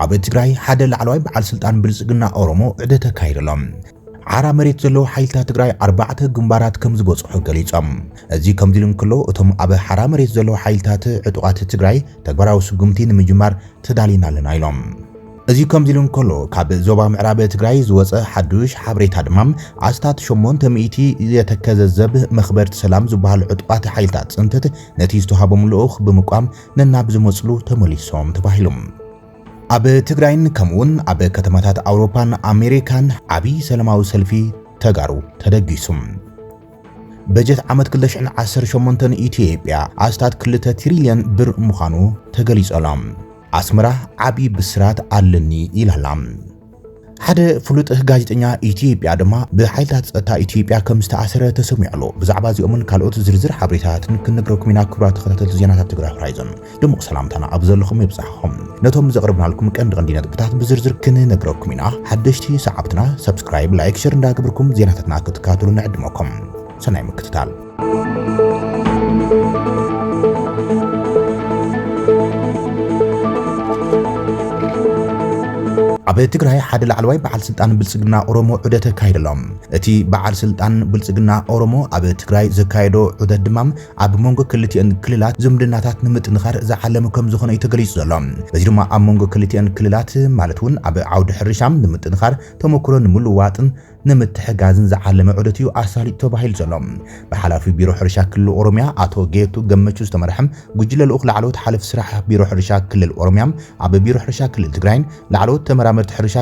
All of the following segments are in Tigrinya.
ኣብ ትግራይ ሓደ ላዕለዋይ በዓል ስልጣን ብልጽግና ኦሮሞ ዕደተ ካይደሎም ዓራ መሬት ዘሎ ሓይልታት ትግራይ 4 ግንባራት ከም ዝበጽሑ ገሊጾም እዚ ከም ዲልን ከሎ እቶም ኣብ ዓራ መሬት ዘሎ ሓይልታት ዕጡቃት ትግራይ ተግባራዊ ስጉምቲ ንምጅማር ተዳሊናልና ኢሎም እዚ ከም ዲልን ከሎ ካብ ዞባ ምዕራብ ትግራይ ዝወፀ ሓዱሽ ሓበሬታ ድማ ኣስታት 800 የተከዘዘብ መኽበርት ሰላም ዝበሃል ዕጡቃት ሓይልታት ጽንተት ነቲ ዝተሃቦም ልኡኽ ብምቋም ነናብ ዝመጽሉ ተመሊሶም ተባሂሎም ኣብ ትግራይን ከምውን ኣብ ከተማታት ኣውሮፓን ኣሜሪካን ዓቢ ሰላማዊ ሰልፊ ተጋሩ ተደጊሱም በጀት ዓመት 2018 ኢትዮጵያ ኣስታት 2 ትሪልዮን ብር ምዃኑ ተገሊጸሎም ኣስመራ ዓቢ ብስራት ኣለኒ ኢላላም ሓደ ፍሉጥ ጋዜጠኛ ኢትዮጵያ ድማ ብሓይልታት ጸጥታ ኢትዮጵያ ከም ዝተኣሰረ ተሰሚዑ ብዛዕባ እዚኦምን ካልኦት ዝርዝር ሓበሬታትን ክንነግረኩም ኢና ክቡራት ተኸታተልቲ ዜናታት ትግራይ ሆራይዞን ድሙቕ ሰላምታና ኣብ ዘለኹም ይብጻሕኩም ነቶም ዘቕርብናልኩም ቀንዲ ነጥብታት ብዝርዝር ክንነግረኩም ኢና ሓደሽቲ ሰዓብትና ሰብስክራይብ ላይክ ሼር እንዳግብርኩም ዜናታትና ክትከታተሉ ንዕድመኩም ሰናይ ምክትታል ኣብ ትግራይ ሓደ ላዕለዋይ በዓል ስልጣን ብልጽግና ኦሮሞ ዑደተ ካይደሎም እቲ በዓል ስልጣን ብልጽግና ኦሮሞ ኣብ ትግራይ ዘካየዶ ዑደት ድማ ኣብ መንጎ ክልቲአን ክልላት ዝምድናታት ንምጥንኻር ዝዓለመ ከም ዝኾነ የተገሊጹ ዘሎ በዚ ድማ ኣብ መንጎ ክልቲአን ክልላት ማለት እውን ኣብ ዓውዲ ሕርሻም ንምጥንኻር ተመክሮ ንምልዋጥን ንምትሕጋዝን ዝዓለመ ዑደት እዩ ኣሳሊጥ ተባሂሉ ዘሎ በሓላፊ ቢሮ ሕርሻ ክልል ኦሮሚያ ኣቶ ጌቱ ገመቹ ዝተመርሐ ጉጅለ ልኡኽ ላዕለዎት ሓለፍ ስራሕ ቢሮ ሕርሻ ክልል ኦሮሚያ ኣብ ቢሮ ሕርሻ ክልል ትግራይን ላዕለዎት ተመራመርቲ ሕርሻ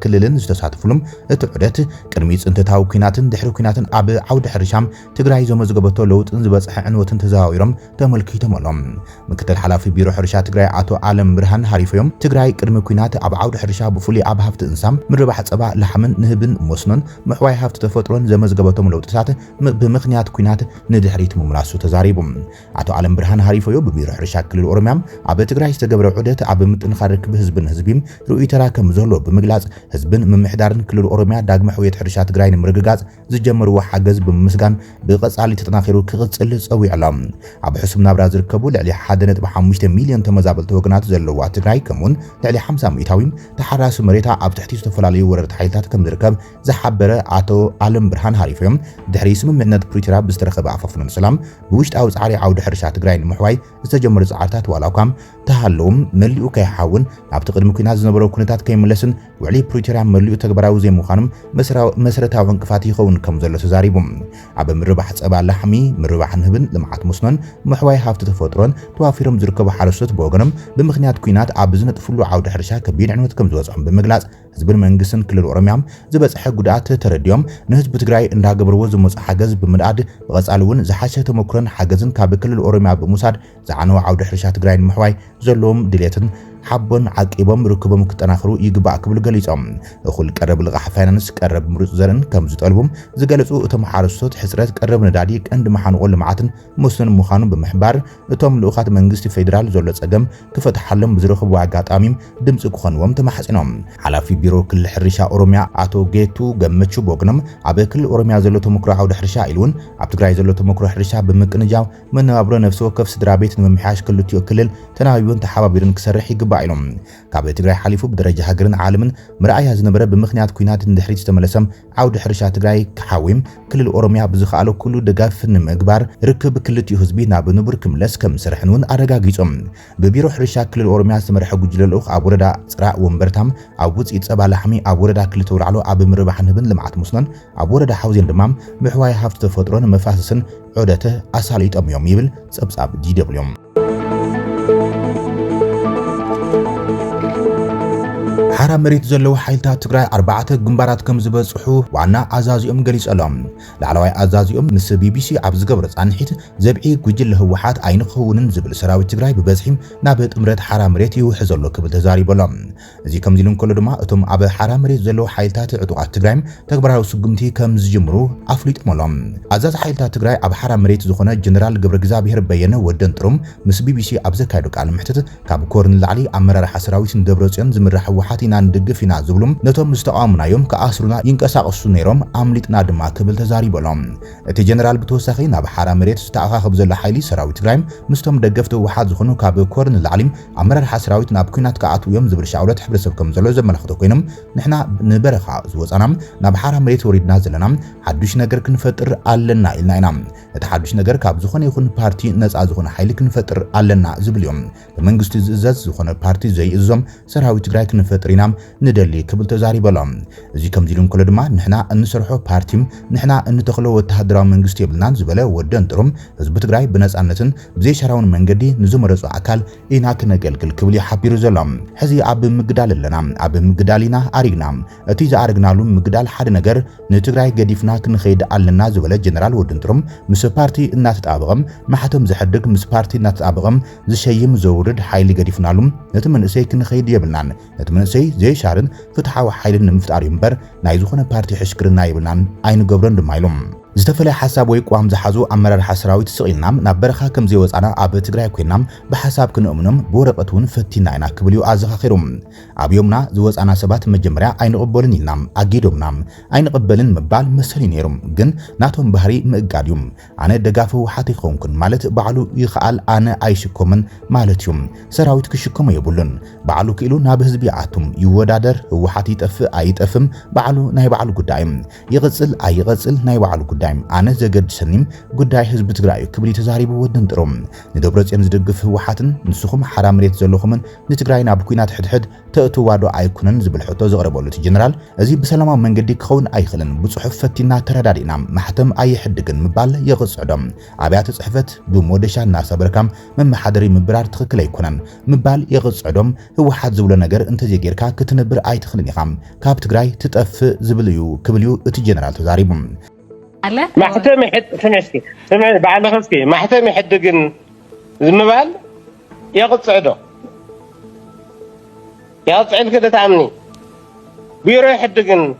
ክልልን ዝተሳተፉሎም እቲ ዑደት ቅድሚ ጽንተታዊ ኩናትን ድሕሪ ኩናትን ኣብ ዓውዲ ሕርሻም ትግራይ ዘመዝገበቶ ለውጥን ዝበጽሐ ዕንወትን ተዘዋዊሮም ተመልኪቶም ኣሎም ምክትል ሓላፊ ቢሮ ሕርሻ ትግራይ ኣቶ ዓለም ብርሃን ሃሪፎም ትግራይ ቅድሚ ኩናት ኣብ ዓውዲ ሕርሻ ብፍሉይ ኣብ ሃፍቲ እንሳም ምርባሕ ጸባ ላሕምን ንህብን መስኖን محواي هافت تفطرون زمزقبتهم لو تسات بمخنيات كوينات ندحريت مملاسو تزاريبهم عطو عالم برهان هاريفيو ببيرو حرشا كلل اورميام اب تግራይ ዝተገብረ ዑደት ኣብ ምጥንኻር ህዝብን ህዝቢም ሩኡይ ተራከም ዘሎ ብምግላጽ ህዝብን ምምሕዳርን ክልል ኦሮሚያ ዳግመ ሕውየት ሕርሻ ትግራይ ንምርግጋጽ ዝጀመርዎ ሓገዝ ብምስጋን ብቐጻሊ ተጠናኺሩ ክቕጽል ጸዊዕሎም ኣብ ሕሱም ናብራ ዝርከቡ ልዕሊ 1.5 ሚልዮን ተመዛበልቲ ወገናት ዘለዋ ትግራይ ከምውን ልዕሊ 50 ሚእታዊም ተሓራሲ መሬታ ኣብ ትሕቲ ዝተፈላለዩ ወረርቲ ሓይልታት ከም ዝርከብ ዝሓበረ ኣቶ ዓለም ብርሃን ሃሪፎም ድሕሪ ስምምዕነት ፕሪቶሪያ ብዝተረኸበ ኣፋፍኖን ሰላም ብውሽጣዊ ጻዕሪ ዓውዲ ሕርሻ ትግራይ ንምሕዋይ ዝተጀመሩ ጻዕርታት ዋላኳም ተሃለዎም መሊኡ ከይሓውን ኣብቲ ቅድሚ ኩናት ዝነበሩ ኩነታት ከይመለስን ውዕሊ ፕሪቶሪያ መሊኡ ተግባራዊ ዘይምዃኖም መሰረታዊ ዕንቅፋት ይኸውን ከም ዘሎ ተዛሪቦም ኣብ ምርባሕ ጸባ ላሕሚ ምርባሕ ንህብን ልምዓት መስኖን ምሕዋይ ሃፍቲ ተፈጥሮን ተዋፊሮም ዝርከቡ ሓረስቶት ብወገኖም ብምኽንያት ኩናት ኣብ ዝነጥፍሉ ዓውዲ ሕርሻ ከቢድ ዕንወት ከም ዝበጽሖም ብምግላጽ ህዝብን መንግስትን ክልል ኦሮሚያ ዝበጽሐ ጉድኣት ተረድዮም ንህዝቢ ትግራይ እንዳገበርዎ ዝመጽእ ሓገዝ ብምድኣድ ብቐጻሊ እውን ዝሓሸ ተመክሮን ሓገዝን ካብ ክልል ኦሮሚያ ብምውሳድ ዝዓነወ ዓውዲ ሕርሻ ትግራይ ንምሕዋይ ዘለዎም ድሌትን حبون عقيبهم ركبهم كتناخرو يجبع قبل جليسهم أخول قرب لقاح فاينانس قرب مرز زرن كم زت ألبوم زجلسوا أتم حارسات حسرات قرب ندادي عند محن قول معاتن مسلم مخانو بمحبار أتم لوخات منجست فيدرال زولت أدم كفت حلم بزرخ بوعجات أميم دمس كخنوم تمحسنهم على في بيرو كل حرشة أوروميا عتو جيتو جمتشو بوجنم عبد كل أوروميا زلتو مكره عود حرشة إلون عبد تقرأ زلتو مكره حرشة بمكان جاو من عبر نفسه كف سدرابيت ممحاش كل تيو كلل تنايبون تحابا بيرن كسرح يجبعينهم كابي تقرأ حليفو بدرجة هجرن عالمن مرأي هذا نبرة بمخنيات كوينات اندحريت تملسم عود حرشة تقرأ كحاويم كل الأوروميا بزخالو كله دقاف نمجبار ركب كل تيو حزبي نابنبر كملس كم سرحنون أرجع جيسم ببيرو حرشة كل الأوروميا سمرح جوجل الأخ عبوردا سراء ومبرتهم عبوز يتصاب لحمي عبوردا كل تور على عب مربح نبن لمعت مسلن عبوردا حوزين دمام محواي هفت فترون مفاسسن عودته أصاليت أم يوم يبل سبساب دي دبليوم حرام مريت زلو حيلتا تقرأ 4 جنبارات كم زبصحو وعنا عزازيوم جليس ألام لعلوي عزازيوم مس بي بي سي عبز قبرت عن حيت زبعي جوجل هوحات عين خونن زبل سراوي تقرأ ببزحيم نابت امرت حرام مريت يوحزلو كبل تزاري بلام زي كم زيلون كل دما اتم عب حرام مريت زلو حيلتا تعطوات تقرأ تقبرها وسقمتي كم زجمرو عفليت ملام عزاز حيلتا تقرأ عب حرام مريت زخونه جنرال قبر جزابير بينه ودن ترم مس بي بي سي عبز كايدوك على محتت كاب كورن العلي عمرر حسراوي دبرتين زمر حوحات ኢና ንድግፍ ኢና ዝብሉም ነቶም ዝተቃወሙናዮም ከኣስሩና ይንቀሳቀሱ ነይሮም ኣምሊጥና ድማ ክብል ተዛሪበሎም እቲ ጀነራል ብተወሳኺ ናብ ሓራ መሬት ዝተኣኻኽብ ዘሎ ሓይሊ ሰራዊት ትግራይ ምስቶም ደገፍቲ ወሓት ዝኾኑ ካብ ኮርን ላዕሊ ኣመራርሓ ሰራዊት ናብ ኩናት ከኣትው እዮም ዝብል ሻውለት ሕብረተሰብ ከም ዘሎ ዘመላኽቶ ኮይኖም ንሕና ንበረኻ ዝወፃና ናብ ሓራ መሬት ወሪድና ዘለና ሓዱሽ ነገር ክንፈጥር ኣለና ኢልና ኢና እቲ ሓዱሽ ነገር ካብ ዝኾነ ይኹን ፓርቲ ነፃ ዝኾነ ሓይሊ ክንፈጥር ኣለና ዝብል እዮም ብመንግስቲ ዝእዘዝ ዝኾነ ፓርቲ ዘይእዞም ሰራዊት ትግራይ ክንፈጥር ኢና ንደሊ ክብል ተዛሪበሎም እዚ ከምዚ ኢሉ እንከሎ ድማ ንሕና እንሰርሖ ፓርቲም ንሕና እንተኽሎ ወተሃደራዊ መንግስቲ የብልናን ዝበለ ወደን ጥሩም ህዝቢ ትግራይ ብነፃነትን ብዘይሸራውን መንገዲ ንዝመረፁ ኣካል ኢና ክነገልግል ክብል ይሓቢሩ ዘሎም ሕዚ ኣብ ምግዳል ኣለና ኣብ ምግዳል ኢና ኣሪግና እቲ ዝኣረግናሉ ምግዳል ሓደ ነገር ንትግራይ ገዲፍና ክንኸይድ ኣለና ዝበለ ጀነራል ወደን ጥሩም ምስ ፓርቲ እናተጣበቐም ማሕተም ዝሕድግ ምስ ፓርቲ እናተጣበቐም ዝሸይም ዘውርድ ሓይሊ ገዲፍናሉ ነቲ መንእሰይ ክንኸይድ የብልናን ነቲ መንእሰይ ዘይሻርን ፍትሓዊ ሓይልን ንምፍጣር እምበር ናይ ዝኾነ ፓርቲ ሕሽክርና ይብልናን ኣይንገብሮን ድማ ኢሎም ዝተፈለየ ሓሳብ ወይ ቋም ዝሓዙ ኣመራርሓ ሰራዊት ስቂልና ናብ በረኻ ከም ዘይወፃና ኣብ ትግራይ ኮይና ብሓሳብ ክንእምኖም ብወረቐት እውን ፈቲና ኢና ክብል ኣዘኻኺሮም ኣብ ዮምና ዝወፃና ሰባት መጀመርያ ኣይንቕበልን ኢልና ኣጊዶምና ኣይንቕበልን ምባል መሰሊ ነይሮም ግን ናቶም ባህሪ ምእጋድ እዩ ኣነ ደጋፊ ወሓት ይኸውንኩን ማለት በዓሉ ይኽኣል ኣነ ኣይሽኮምን ማለት እዩ ሰራዊት ክሽከሞ የብሉን በዓሉ ክኢሉ ናብ ህዝቢ ኣቱም ይወዳደር ወሓት ይጠፍእ ኣይጠፍም በዓሉ ናይ በዓሉ ጉዳይ ይቕፅል ኣይቕፅል ናይ በዓሉ ጉዳይ ኣነ ዘገድሰኒም ጉዳይ ህዝቢ ትግራይ ክብል ተዛሪቡ ወደን ጥሩም ንደብረጽዮን ዝድግፍ ወሓትን ንስኹም ሓራ መሬት ዘለኹምን ንትግራይ ናብ ኩናት ሕድሕድ ተእትዋዶ ኣይኩነን ዝብል ሕቶ ዘቕረበሉ እቲ ጀነራል እዚ ብሰላማዊ መንገዲ ክኸውን ኣይኽልን ብጽሑፍ ፈቲና ተረዳዲና ማሕተም ኣይሕድግን ምባል የቕጽዕዶም ኣብያተ ጽሕፈት ብሞደሻ እናሰበርካም መመሓደሪ ምብራር ትኽክል ኣይኮነን ምባል የቕጽዕዶም ህወሓት ዝብሎ ነገር እንተዘይጌርካ ክትነብር ኣይትኽልን ኢኻ ካብ ትግራይ ትጠፍእ ዝብል እዩ ክብል እቲ ጀነራል ተዛሪቡ محتم يحد سمعتي سمع بعد خفكي محتم يحدقن زمبال يقصعده يقصعد كده تعمني بيرو يحدقن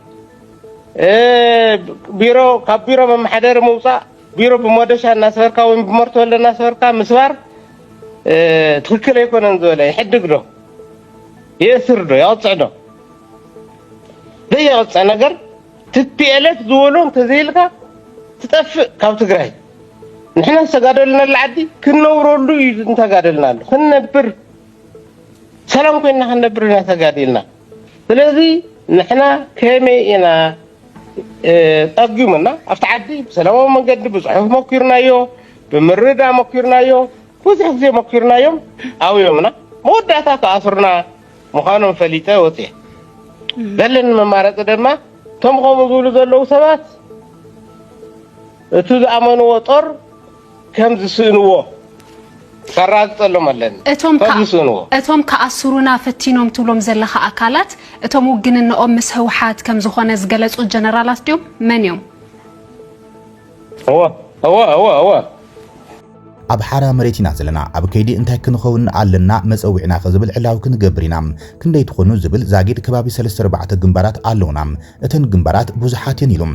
بيرو كبيرو من محدر موصى بيرو بمودشة الناس فركا وبمرتو الناس فركا مسوار تخكل يكون انزوله يحدقه يسرده يقصعده ده يقصع نقر تتبيلت زولون تزيلك تطفئ ካብ ትግራይ ንሕና ተጋደልና ለዓዲ ክንነብረሉ እንተጋደልና ክንነብር ሰላም ኮይና ክንነብር ተጋደልና ስለዚ ንሕና ከመይ ኢና ጠጊሙና ኣብቲ ዓዲ ብሰላማዊ መንገዲ ብጽሑፍ ሞኪርናዮ ብምርዳ ሞኪርናዮ ብዙሕ ግዜ ሞኪርናዮም ኣውዮምና መወዳእታ ከኣስርና ምዃኖም ፈሊጠ ወፅየ ዘለን መማረፂ ድማ ቶም ከምኡ ዝብሉ ዘለዉ ሰባት እቱ ዝኣመንዎ ጦር ከም ዝስእንዎ ሰራጽሎም ኣለኒ እቶም ከኣስሩና ፈቲኖም ትብሎም ዘለኻ ኣካላት እቶም ውግንነኦም ምስ ህወሓት ከም ዝኾነ ዝገለጹ ጀነራላት ድዮም መን እዮም هو ኣብ ሓራ መሬት ኢና ዘለና ኣብ ከይዲ እንታይ ክንኸውን ኣለና መፀውዕና ከዝብል ዕላው ክንገብር ኢና ክንደይ ትኾኑ ዝብል ዛጊድ ከባቢ 3-4 ግንባራት ኣለውና እተን ግንባራት ብዙሓት እየን ኢሎም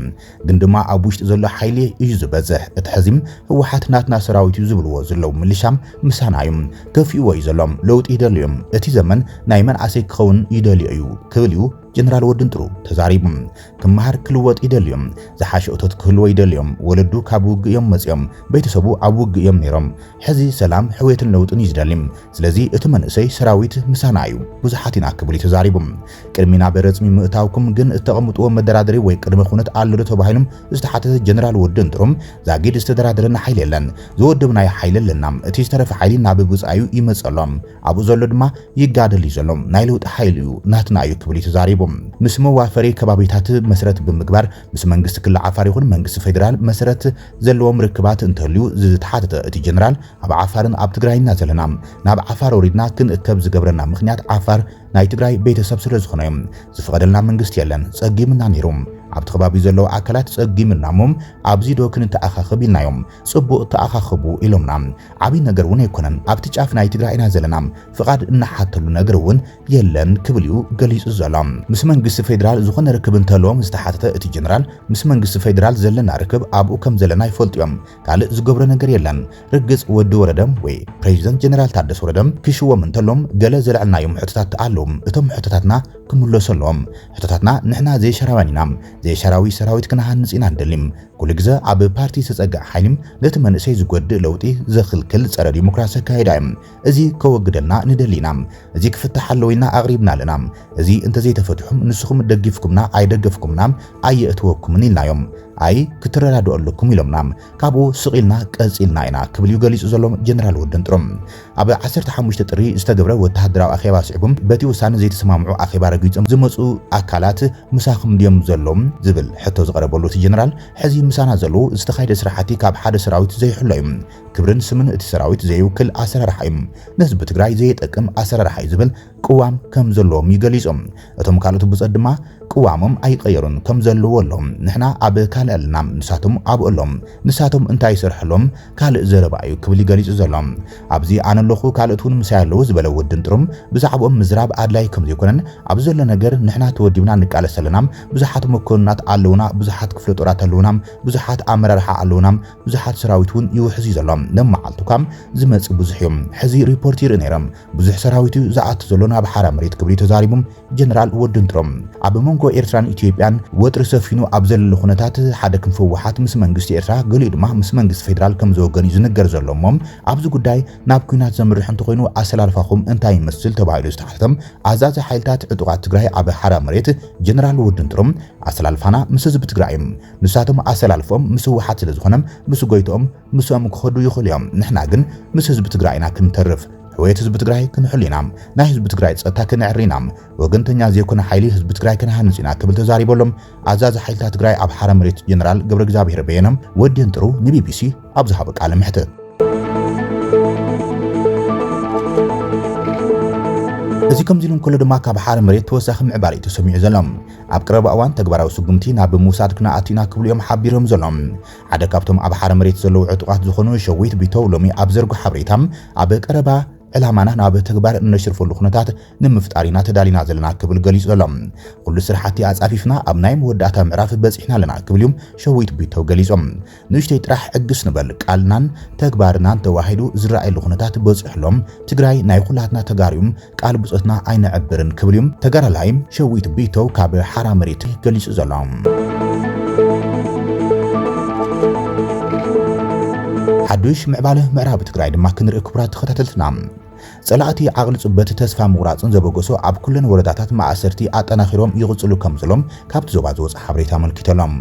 ግን ድማ ኣብ ውሽጢ ዘሎ ሓይሊ እዩ ዝበዝሕ እቲ ሕዚም ህወሓት ናትና ሰራዊት እዩ ዝብልዎ ዘለው ምልሻም ምሳና እዩ ከፊእዎ እዩ ዘሎም ለውጢ ይደልዮም እቲ ዘመን ናይ መንኣሰይ ክኸውን ይደልዩ እዩ ክብል እዩ ጀነራል ወድን ጥሩ ተዛሪቦም ክመሃር ክልወጥ ይደልዮም ዝሓሸ እቶት ክህልዎ ይደልዮም ወለዱ ካብ ውግእዮም መፅዮም ቤተሰቡ ኣብ ውግእዮም ነይሮም ሕዚ ሰላም ሕወትን ለውጥን ይዝደልም ስለዚ እቲ መንእሰይ ሰራዊት ምሳና እዩ ብዙሓት ኢና ክብል ተዛሪቦም ቅድሚና በረፅሚ ምእታውኩም ግን እተቐምጥዎ መደራደሪ ወይ ቅድመ ኩነት ኣልዶ ተባሂሎም ዝተሓተተ ጀነራል ወድን ጥሩም ዛጊድ ዝተደራደረና ሓይል የለን ዝወድብናይ ሓይል ኣለና እቲ ዝተረፈ ሓይሊ ናብ ብፃዩ ይመፀሎም ኣብኡ ዘሎ ድማ ይጋደል ይዘሎም ናይ ለውጢ ሓይል እዩ ናትና እዩ ክብል ተዛሪቦም ምስ መዋፈሪ ከባቢታት መሰረት ብምግባር ምስ መንግስቲ ክልል ዓፋር ይኹን መንግስቲ ፌደራል መሰረት ዘለዎም ርክባት እንተልዩ ዝተሓተተ እቲ ጀነራል ኣብ ዓፋርን ኣብ ትግራይና ዘለና ናብ ዓፋር ወሪድና ክንእከብ ዝገብረና ምኽንያት ዓፋር ናይ ትግራይ ቤተሰብ ስለ ዝኾነ ዝፈቀደልና መንግስቲ የለን ፀጊምና ነይሮም ኣብቲ ከባቢ ዘለዉ ኣካላት ጸጊምናሞም ኣብዚ ዶ ክንተኣኻኽብ ኢልናዮም ጽቡቕ ተኣኻኽቡ ኢሎምና ዓብይ ነገር እውን ኣይኮነን ኣብቲ ጫፍ ናይ ትግራይ ኢና ዘለና ፍቓድ እናሓተሉ ነገር እውን የለን ክብል እዩ ገሊጹ ዘሎ ምስ መንግስቲ ፌደራል ዝኾነ ርክብ እንተለዎም ዝተሓተተ እቲ ጀነራል ምስ መንግስቲ ፌደራል ዘለና ርክብ ኣብኡ ከም ዘለና ይፈልጥዮም ካልእ ዝገብሮ ነገር የለን ርግጽ ወዲ ወረደም ወይ ፕሬዚደንት ጀነራል ታደሰ ወረደም ክሽዎም እንተሎም ገለ ዘለዕልናዮም ሕቶታት ኣለዎም እቶም ሕቶታትና ክምለሰሎም ሕቶታትና ንሕና ዘይሸራባኒና ዘይሸራዊ ሰራዊት ክነሃንጽ ኢና እንደሊም ኩሉ ግዜ ኣብ ፓርቲ ተጸጋዕ ሓይልም ነቲ መንእሰይ ዝጎድእ ለውጢ ዘኽልክል ጸረ ዲሞክራሲ ካይዳም እዚ ከወግደና ንደሊና እዚ ክፍታሕ ኣለውና ኣቕሪብና ኣለና እዚ እንተዘይተፈትሑም ንስኹም ደጊፍኩምና ኣይደገፍኩምና ኣየእትወኩምን ኢልናዮም ኣይ ክትረዳድኦልኩም ኢሎምና ካብኡ ስቂልና ቀጺልና ኢና ክብል ገሊጹ ዘሎ ጀነራል ወደን ጥሩም ኣብ 15 ጥሪ ዝተገብረ ወተሃደራዊ ኣኼባ ስዒቦም በቲ ውሳነ ዘይተሰማምዑ ኣኼባ ረጊጾም ዝመጹ ኣካላት ምሳኹም ድዮም ዘሎም ዝብል ሕቶ ዝቀረበሉ እቲ ጀነራል ሕዚ ምሳና ዘለዉ ዝተኻይደ ስራሕቲ ካብ ሓደ ሰራዊት ዘይሕሎ እዩ ክብርን ስምን እቲ ሰራዊት ዘይውክል ኣሰራርሓ እዩ ንህዝቢ ትግራይ ዘይጠቅም ኣሰራርሓ እዩ ዝብል ቅዋም ከም ዘለዎም ይገሊጾም እቶም ካልኦት ብጸት ድማ ቅዋሞም ኣይቀየሩን ከም ዘለዎ ኣለዎም ንሕና ኣብ ካልእ ኣለና ንሳቶም ኣብኡ ኣለዎም ንሳቶም እንታይ ይሰርሕሎም ካልእ ዘረባ እዩ ክብል ይገሊጹ ዘሎም ኣብዚ ኣነ ኣለኹ ካልኦት እውን ምሳይ ኣለዉ ዝበለ ወድን ጥሩም ብዛዕባኦም ምዝራብ ኣድላይ ከም ዘይኮነን ኣብ ዘሎ ነገር ንሕና ተወዲብና ንቃለስ ኣለና ብዙሓት መኮንናት ኣለውና ብዙሓት ክፍለ ጦራት ኣለውና ብዙሓት ኣመራርሓ ኣለውና ብዙሓት ሰራዊት እውን ይውሕዝ ዘሎም ነመዓልቱካም ዝመጽእ ብዙሕ እዮም ሕዚ ሪፖርት ይርኢ ነይሮም ብዙሕ ሰራዊት ዝኣቱ ዘሎ ናብ ሓራ መሬት ክብል ተዛሪቦም ጀነራል ወድን ጥሩም ኣብ መንጎ ኤርትራን ኢትዮጵያን ወጥሪ ሰፊኑ ኣብ ዘሎ ኩነታት ሓደ ክንፈ ወሓት ምስ መንግስቲ ኤርትራ ገሊኡ ድማ ምስ መንግስቲ ፌደራል ከም ዝወገን ዝንገር ዘሎሞም ኣብዚ ጉዳይ ናብ ኩናት ዘምርሕ እንተኮይኑ ኣሰላልፋኹም እንታይ ይመስል ተባሂሉ ዝተሓተም ኣዛዚ ሓይልታት ዕጡቃት ትግራይ ኣብ ሓራ መሬት ጀነራል ወድን ጥሩም ኣሰላልፋና ምስ ህዝቢ ትግራይ ንሳቶም ኣሰላልፎም ምስ ወሓት ስለ ዝኾነ ምስ ጎይቶኦም ምስኦም ክኸዱ ይኽእሉ እዮም ንሕና ግን ምስ ህዝቢ ትግራይና ክንተርፍ ሕወት ህዝቢ ትግራይ ክንሕሊና ናይ ህዝቢ ትግራይ ጸጥታ ክንዕሪና ወገንተኛ ዘይኮነ ሓይሊ ህዝቢ ትግራይ ክንሃንጽና ክብል ተዛሪቦሎም ኣዛዚ ሓይልታት ትግራይ ኣብ ሓራ መሬት ጀነራል ገብረ እግዚአብሔር በየነም ወድን ጥሩ ንቢቢሲ ኣብ ዝሃበ ቃለ ምሕተት እዚ ከምዚ ኢሎም ከሎ ድማ ካብ ሓረ መሬት ተወሳኺ ምዕባለ ተሰሚዑ ዘሎም ኣብ ቀረባ እዋን ተግባራዊ ስጉምቲ ናብ ምውሳድ ክነኣቲና ክብሉ እዮም ሓቢሮም ዘሎም ሓደ ካብቶም ኣብ ሓረ መሬት ዘለዉ ዕጡቃት ዝኾኑ ሸዊት ቢተው ሎሚ ኣብ ዘርጉ ሓበሬታም ኣብ ቀረባ ዕላማና ናብ ተግባር እንሽርፈሉ ኩነታት ንምፍጣሪና ተዳሊና ዘለና ክብል ገሊጹ ዘሎም ኩሉ ስራሕቲ ኣጻፊፍና ኣብ ናይ መወዳእታ ምዕራፍ በፂሕና ኣለና ክብል እዮም ሸዊት ቢተው ገሊጾም ንእሽተይ ጥራሕ ዕግስ ንበል ቃልናን ተግባርናን ተዋሂዱ ዝረኣየሉ ኩነታት በፂሕሎም ትግራይ ናይ ኩላትና ተጋሪዮም ቃል ብጾትና ኣይነዕብርን ክብል እዮም ተጋራላይ ሸዊት ቢተው ካብ ሓራ መሬት ገሊጹ ዘሎም ሓዱሽ ምዕባለ ምዕራብ ትግራይ ድማ ክንርኢ ክቡራት ተኸታተልትና ጸላእቲ ዓቕሊ ጽበት ተስፋ ምቑራጽን ዘበገሶ ኣብ ኩለን ወረዳታት ማእሰርቲ ኣጠናኺሮም ይቕጽሉ ከም ዘሎም ካብቲ ዞባ ዝወፅእ ሓበሬታ ኣመልኪቶሎም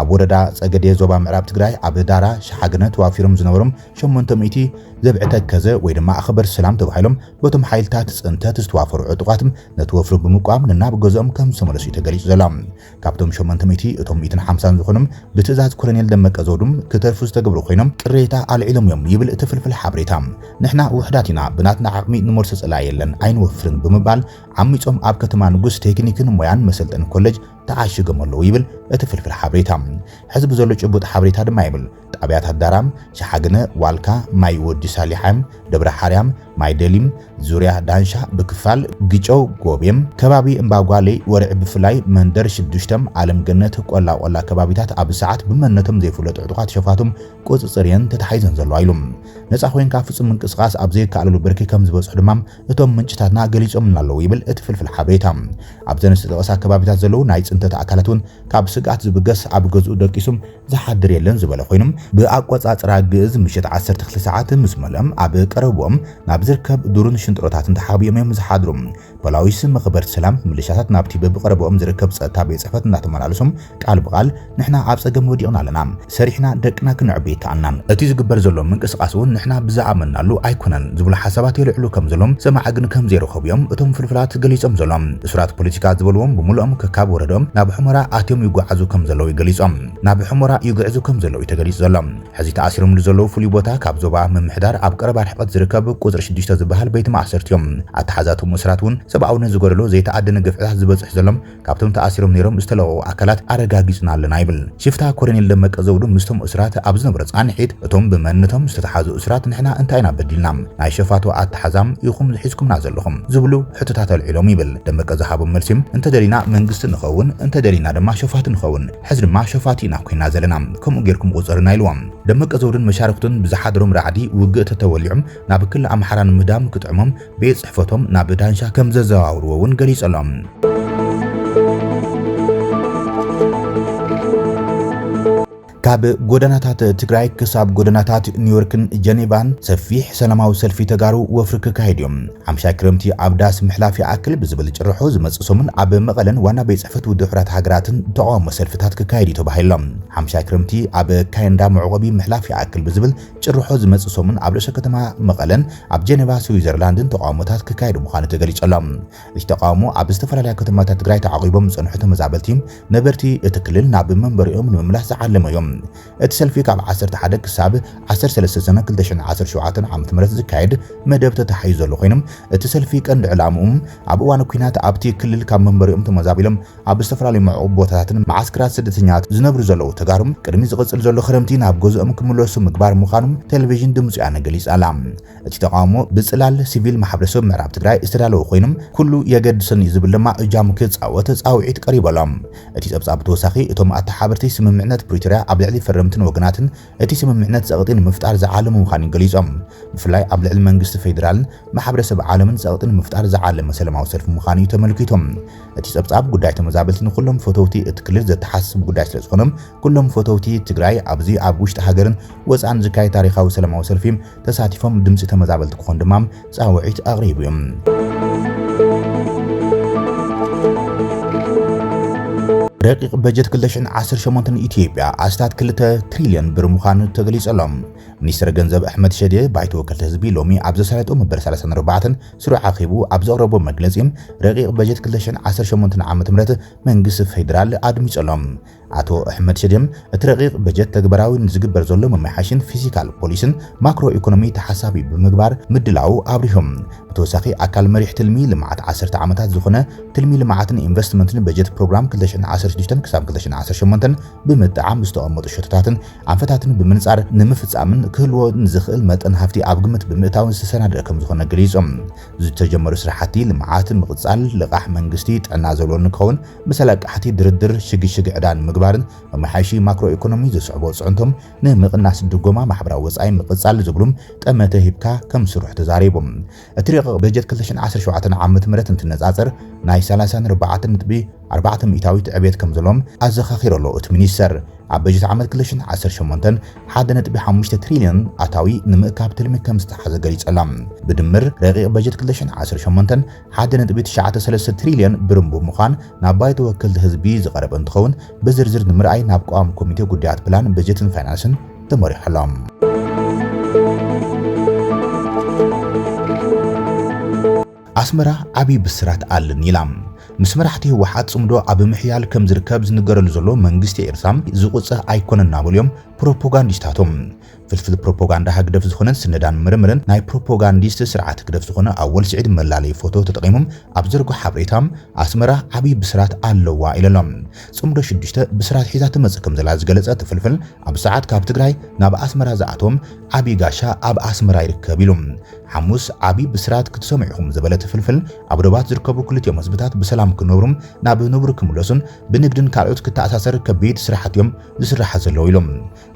ኣብ ወረዳ ጸገዴ ዞባ ምዕራብ ትግራይ ኣብ ዳራ ሸሓግነ ተዋፊሮም ዝነበሮም 800 ዘብዕተከዘ ወይ ድማ ኣኽበር ሰላም ተባሂሎም በቶም ሓይልታት ጽንተት ዝተዋፈሩ ዕጡቃት ነቲ ወፍሪ ብምቋም ንናብ ገዝኦም ከም ዝተመለሱ ተገሊጹ ዘሎም ካብቶም 800 እቶም 150 ዝኾኖም ብትእዛዝ ኮሎኔል ደመቀ ዘውዱም ክተርፉ ዝተገብሩ ኮይኖም ቅሬታ ኣልዒሎም እዮም ይብል እቲ ፍልፍል ሓበሬታ ንሕና ውሕዳት ኢና ብናትና ዓቕሚ ንሞርሰ ጽላ የለን ኣይንወፍርን ብምባል ዓሚጾም ኣብ ከተማ ንጉስ ቴክኒክን ሞያን መሰልጠን ኮሌጅ ተዓሽገም ኣለዉ ይብል እቲ ፍልፍል ሓበሬታ ሕዝቢ ዘሎ ጭቡጥ ሓበሬታ ድማ ይብል ጣብያት ኣዳራም ሸሓግነ ዋልካ ማይ ወዲ ሳሊሓም ደብረ ሓርያም ማይ ደሊም ዙርያ ዳንሻ ብክፋል ግጨው ጎቤም ከባቢ እምባጓሌ ወርዒ ብፍላይ መንደር 6 ዓለም ገነት ቆላ ቆላ ከባቢታት ኣብ ሰዓት ብመነቶም ዘይፍለጡ ዕጡቃት ሸፋቶም ቁጽጽርየን ተታሒዘን ዘሎ ኢሎም ነፃ ኮይንካ ፍጹም ምንቅስቃስ ኣብ ዘይከኣለሉ ብርኪ ከም ዝበጽሑ ድማ እቶም ምንጭታትና ገሊጾም ኣለዉ ይብል እቲ ፍልፍል ሓበሬታ ኣብ ዘንስተጠቀሳ ከባቢታት ዘለዉ ናይ ጽንተት ኣካላትን ካብ ስጋት ዝብገስ ኣብ ገዝኡ ደቂሱም ዝሓድር የለን ዝበለ ኮይኖም ብኣቆጻጽራ ግእዝ ምሽት 12 ሰዓት ምስ መለም ኣብ ቀረቦም ናብ ዝርከብ ዱርን ሽንጥሮታትን ተሓቢኦም እዮም ዝሓድሩ ፖሊስ መኽበርቲ ሰላም ምልሻታት ናብቲ በብቀረቦም ዝርከብ ጸጥታ ቤት ጽሕፈት እናተመላለሶም ቃል ብቃል ንሕና ኣብ ጸገም ወዲቕና ኣለና ሰሪሕና ደቅና ክንዕብይ ከኣልናን እቲ ዝግበር ዘሎ ምንቅስቃስ እውን ንሕና ብዛኣመናሉ ኣይኮነን ዝብሉ ሓሳባት የልዕሉ ከም ዘሎም ሰማዕ ግን ከም ዘይረኸቡ እዮም እቶም ፍልፍላት ገሊጾም ዘሎም እሱራት ፖለቲካ ዝበልዎም ብምሉኦም ከካብ ወረዶም ተሓሒዞም ናብ ሑመራ ኣትዮም ይጓዓዙ ከም ዘለዉ ይገሊጾም ናብ ሑመራ ይጓዓዙ ከም ዘለዉ ተገሊጹ ዘሎ ሕዚ ተኣሲሮም ዘለዉ ፍሉይ ቦታ ካብ ዞባ ምምሕዳር ኣብ ቀረባ ርሕቀት ዝርከብ ቁጥሪ 6 ዝበሃል ቤት ማእሰርቲ እዮም ኣተሓዛቶም እስራት እውን ሰብኣውነት ዝጎደሎ ዘይተኣደነ ግፍዓት ዝበጽሕ ዘሎም ካብቶም ተኣሲሮም ነይሮም ዝተለቀቁ ኣካላት አረጋጊጽና ኣለና ይብል ሽፍታ ኮሎኔል ደመቀ ዘውዱ ምስቶም እስራት ኣብ ዝነበረ ጻንሒት እቶም ብመንነቶም ዝተሓዙ እስራት ንሕና እንታይና በዲልና ናይ ሸፋቶ ኣተሓዛም ይኹም ዝሒዝኩምና ዘለኹም ዝብሉ ሕቶታት ኣልዒሎም ይብል ደመቀ ዝሃቦም መልሲም እንተደሊና መንግስቲ ንኸውን እንተደሊና ድማ ሸፋት ንኸውን ሕዚ ድማ ሸፋቲና ኮይና ዘለና ከምኡ ጌርኩም ቁጽርና ኢልዎም ደመቀ ዘውዱን መሻርክቱን ብዝሓድሮም ራዕዲ ውግእ ተተወሊዖም ናብ ክልል ኣምሓራን ምህዳም ክጥዕሞም ቤት ጽሕፈቶም ናብ ዳንሻ ከም ዘዘዋውርዎ እውን ገሊጾሎም ካብ ጎደናታት ትግራይ ክሳብ ጎደናታት ኒውዮርክን ጀኔቫን ሰፊሕ ሰላማዊ ሰልፊ ተጋሩ ወፍሪ ክካይድዮም 50 ክረምቲ ኣብ ዳስ ምሕላፍ ኣክል ብዝብል ጭርሖ ዝመጽሶምን ኣብ መቐለን ዋና ቤት ጽሕፈት ውድብ ሃገራትን ተቃውሞ ሰልፍታት ክካይድ ተባሂሎም 50 ክረምቲ ኣብ ካይንዳ መዕቆቢ ምሕላፍ ኣክል ብዝብል ጭርሖ ዝመጽሶምን ኣብ ርእሰ ከተማ መቐለን ኣብ ጀኔቫ ስዊዘርላንድን ተቃውሞታት ክካይድ ምዃኑ ተገሊጾሎም እቲ ተቃውሞ ኣብ ዝተፈላለዩ ከተማታት ትግራይ ተዓቂቦም ዝጸንሑ ተመዛበልቲ ነበርቲ እቲ ክልል ናብ መንበሪኦም ንምምላስ ዝዓለመ እዮም እቲ ሰልፊ ካብ 11 ክሳብ 13 ሰነ 2017 ዓመተ ምህረት ዝካየድ መደብ ተታሒዙ ዘሎ ኮይኖም እቲ ሰልፊ ቀንዲ ዕላምኡ ኣብ እዋን ኩናት ኣብቲ ክልል ካብ መንበሪኦም ተመዛቢሎም ኣብ ዝተፈላለዩ መዕቆቢ ቦታታትን ማዓስከራት ስደተኛታት ዝነብሩ ዘለዉ ተጋሩም ቅድሚ ዝቕጽል ዘሎ ክረምቲ ናብ ገዝኦም ክምለሱ ምግባር ምዃኖም ቴሌቪዥን ድምጽ ወያነ ገሊጻላ እቲ ተቃውሞ ብጽላል ሲቪል ማሕበረሰብ ምዕራብ ትግራይ ዝተዳለወ ኮይኖም ኩሉ የገድሰኒ ዝብል ድማ እጃም ክጻወት ጻውዒት ቀሪበሎም እቲ ጸብጻብ ተወሳኺ እቶም ኣተሓበርቲ ስምምዕነት ፕሪቶሪያ ኣብ ልዕሊ ፈረምትን ወገናትን እቲ ስምምዕነት ጸቕጢን ምፍጣር ዝዓለሙ ምዃኑ ገሊጾም ብፍላይ ኣብ ልዕሊ መንግስቲ ፌደራልን ማሕበረሰብ ዓለምን ጸቕጢን ምፍጣር ዝዓለመ ሰላማዊ ሰልፊ ምዃኑ ተመልኪቶም እቲ ጸብጻብ ጉዳይ ተመዛበልትን ኩሎም ፎቶውቲ እቲ ክልል ዘተሓስብ ጉዳይ ስለ ዝኾኖም ኩሎም ፎቶውቲ ትግራይ ኣብዚ ኣብ ውሽጢ ሃገርን ወጻን ዝካየድ ታሪኻዊ ሰላማዊ ሰልፊ ተሳቲፎም ድምጺ ተመዛበልቲ ክኾን ድማ ጻውዒት ኣቕሪቡ እዮም ረቂቕ በጀት 2018 ኢትዮጵያ ኣስታት 2 ትሪልዮን ብር ምዃኑ ተገሊጸሎም ሚኒስትር ገንዘብ ኣሕመድ ሸዴ ባይቶ ወከልቲ ህዝቢ ሎሚ ኣብ ዘሳለጦ መበል 34 ስሩዕ ኣኺቡ ኣብ ዘቕረቦ መግለጺ ረቂቕ በጀት 2018 ዓመተ ምህረት መንግስቲ ፌደራል ኣድሚጸሎም አቶ ኣሕመድ ሸዴም እቲ ረቂቕ በጀት ተግባራዊ ንዝግበር ዘሎ መማሓሽን ፊስካል ፖሊስን ማክሮ ኢኮኖሚ ተሓሳቢ ብምግባር ምድላው ኣብሪሆም ብተወሳኺ ኣካል መሪሕ ትልሚ ልምዓት 10 ዓመታት ዝኾነ ትልሚ ልምዓትን ኢንቨስትመንትን በጀት ፕሮግራም 2016 ክሳብ 2018 ብምጥዓም ዝተቐመጡ ሸቶታትን ኣንፈታትን ብምንጻር ንምፍጻምን ክህልዎ ንዝኽእል መጠን ሃፍቲ ኣብ ግምት ብምእታውን ዝተሰናደደ ከም ዝኾነ ገሊጾም ዝተጀመሩ ስራሕቲ ልምዓት ምቕጻል ልቓሕ መንግስቲ ጥዕና ዘለዎ ንክኸውን ብሰለቃሕቲ ድርድር ሽግሽግ ዕዳን ምግባርን መማሓይሺ ማክሮ ኢኮኖሚ ዝስዕቦ ጽዕንቶም ንምቕናስ ድጎማ ማሕበራዊ ወጻኢ ምቕጻል ዝብሉም ጠመተ ሂብካ ከም ስሩሕ ተዛሪቦም እቲ ረቂቕ በጀት 2017 ዓመተ ምህረት እንትነጻጸር ናይ 34.4 ሚእታዊት ዕብየት ከም ዘሎም ኣዘኻኺሩ ኣሎ እቲ ሚኒስተር ኣብ በጀት ዓመት 2018 1.5 ትሪልዮን ኣታዊ ንምእካብ ትልሚ ከም ዝተሓዘ ገሊጸላ ብድምር ረቂቕ በጀት 2018 1.93 ትሪልዮን ብር ብምዃን ናብ ባይቶ ወከልቲ ህዝቢ ዝቐረበ እንትኸውን ብዝርዝር ንምርኣይ ናብ ቋሚ ኮሚቴ ጉዳያት ፕላን በጀትን ፋይናንስን ተመሪሖሎም ኣስመራ ዓብይ ብስራት ኣለን ኢላም ምስ መራሕቲ ህወሓት ጽምዶ ኣብ ምሕያል ከም ዝርከብ ዝንገረሉ ዘሎ መንግስቲ ኤርትራ ዝቁጽህ ኣይኮነና ብሎም ፕሮፓጋንዲስታቶም ፍልፍል ፕሮፓጋንዳ ሃግደፍ ዝኾነ ስነዳን ምርምርን ናይ ፕሮፓጋንዲስት ስርዓት ክደፍ ዝኾነ ኣወል ስዒድ መላለይ ፎቶ ተጠቂሞም ኣብ ዘርጎ ሓበሬታም ኣስመራ ዓብይ ብስራት ኣለዋ ኢሎም ጽምዶ 6 ብስራት ሒዛ ትመጽእ ከም ዘላ ዝገለጸ ትፍልፍል ኣብ ሰዓት ካብ ትግራይ ናብ ኣስመራ ዝኣቶም ዓብይ ጋሻ ኣብ ኣስመራ ይርከብ ኢሎም ሐሙስ ዓብይ ብስራት ክትሰምዑኹም ዝበለ ትፍልፍል ኣብ ደባት ዝርከቡ ክልቲኦም ህዝብታት ብሰላም ክነብሩም ናብ ነብሩ ክምለሱን ብንግድን ካልኦት ክተኣሳሰር ከቢድ ስራሕትዮም ዝስራሕ ዘለው ኢሎም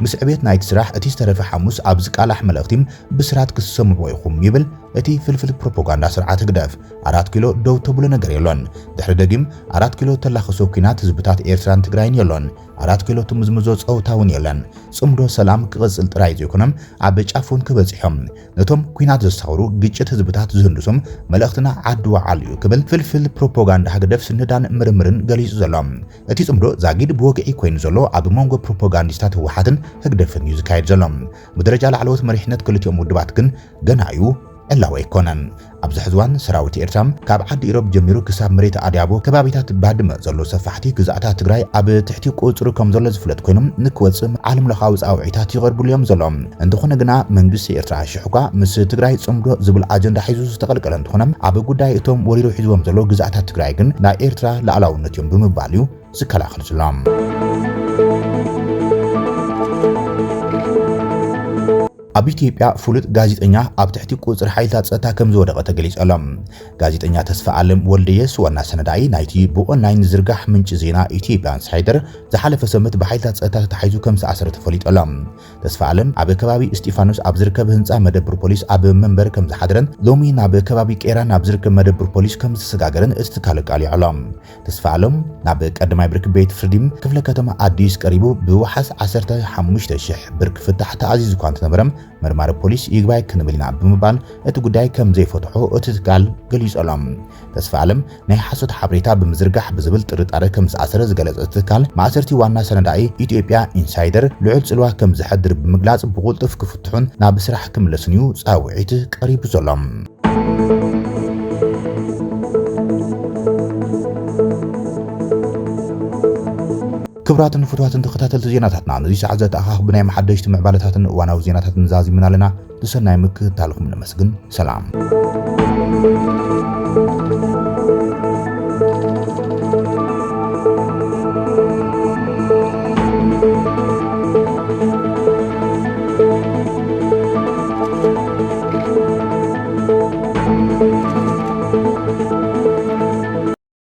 ምስ ዕብየት ናይቲ ስራሕ እቲ ዝተረፈ ሐሙስ ኣብ ዝቃላሕ መልእኽቲም ብስራት ክሰምዑ ኢኹም ይብል እቲ ፍልፍል ፕሮፓጋንዳ ስርዓት ግደፍ 4 ኪሎ ደው ተብሎ ነገር የሎን ድሕሪ ደጊም 4 ኪሎ ተላኽሶ ኩናት ህዝብታት ኤርትራን ትግራይን የሎን 4 ኪሎ ትምዝምዞ ጸውታውን የለን ጽምዶ ሰላም ክቕጽል ጥራይ ዘይኮነም ኣብ ጫፉን ክበጽሖም ነቶም ኩናት ዘሳውሩ ግጭት ህዝብታት ዝህንዱሶም መልእኽትና ዓድዋዓል እዩ ክብል ፍልፍል ፕሮፓጋንዳ ሃገደፍ ስንዳን ምርምርን ገሊጹ ዘሎም እቲ ጽምዶ ዛጊድ ብወግዒ ኮይኑ ዘሎ ኣብ መንጎ ፕሮፓጋንዲስታት ህወሓትን ህግደፍን እዩ ዝካየድ ዘሎም ብደረጃ ላዕለዎት መሪሕነት ክልቲኦም ውድባት ግን ገና እዩ ዕላው ኣይኮነን ኣብዚ ሕዝዋን ሰራዊት ኤርትራ ካብ ዓዲ ኢሮብ ጀሚሩ ክሳብ መሬት ኣድያቦ ከባቢታት ባድመ ዘሎ ሰፋሕቲ ግዛኣታት ትግራይ ኣብ ትሕቲ ቁፅሪ ከም ዘሎ ዝፍለጥ ኮይኖም ንክወፅእ ዓለም ለኻዊ ፃውዒታት ይቐርብሉ እዮም ዘሎም እንተኾነ ግና መንግስቲ ኤርትራ ሽሑኳ ምስ ትግራይ ጽምዶ ዝብል ኣጀንዳ ሒዙ ዝተቐልቀለ እንትኾነ ኣብ ጉዳይ እቶም ወሪሩ ሒዝዎም ዘሎ ግዛኣታት ትግራይ ግን ናይ ኤርትራ ላዕላውነት እዮም ብምባል እዩ ዝከላኸል ዘሎም ኣብ ኢትዮጵያ ፍሉጥ ጋዜጠኛ ኣብ ትሕቲ ቁፅሪ ሓይልታት ጸጥታ ከም ዝወደቐ ተገሊጸሎም ጋዜጠኛ ተስፋ ዓለም ወልደየስ ዋና ሰነዳይ ናይቲ ብኦንላይን ዝርጋሕ ምንጭ ዜና ኢትዮጵያ ኢንሳይደር ዝሓለፈ ሰሙት ብሓይልታት ጸጥታ ተታሒዙ ከም ዝተኣሰረ ተፈሊጦሎም ተስፋ ዓለም ኣብ ከባቢ እስጢፋኖስ ኣብ ዝርከብ ህንፃ መደብር ፖሊስ ኣብ መንበር ከም ዝሓድረን ሎሚ ናብ ከባቢ ቄራን ኣብ ዝርከብ መደብር ፖሊስ ከም ዝተሰጋገረን እቲ ትካል ቃሊዖሎም ተስፋ ዓለም ናብ ቀዳማይ ብርኪ ቤት ፍርዲ ክፍለ ከተማ አዲስ ቀሪቡ ብወሓስ 15000 ብር ክፍታሕ ተኣዚዙ እኳ እንትነበረም መርማሪ ፖሊስ ይግባይ ክንብልና ብምባል እቲ ጉዳይ ከም ዘይፈትሖ እቲ ትካል ገሊጾሎም ተስፋ ዓለም ናይ ሓሶት ሓበሬታ ብምዝርጋሕ ብዝብል ጥርጣረ ከም ዝኣሰረ ዝገለጸ ትካል ማእሰርቲ ዋና ሰነዳይ ኢትዮጵያ ኢንሳይደር ልዑል ጽልዋ ከም ዝሕድር ብምግላጽ ብቁልጡፍ ክፍትሑን ናብ ስራሕ ክምለሱን እዩ ጻውዒት ቀሪቡ ዘሎም ክብራትን ፍትዋትን ተኸታተልቲ ዜናታትና ነዚ ሰዓት ዘተኣኻኽ ብናይ መሓደሽቲ ምዕባለታትን እዋናዊ ዜናታትን ዛዚምና ኣለና ብሰናይ ምክትታልኩም ንመስግን ሰላም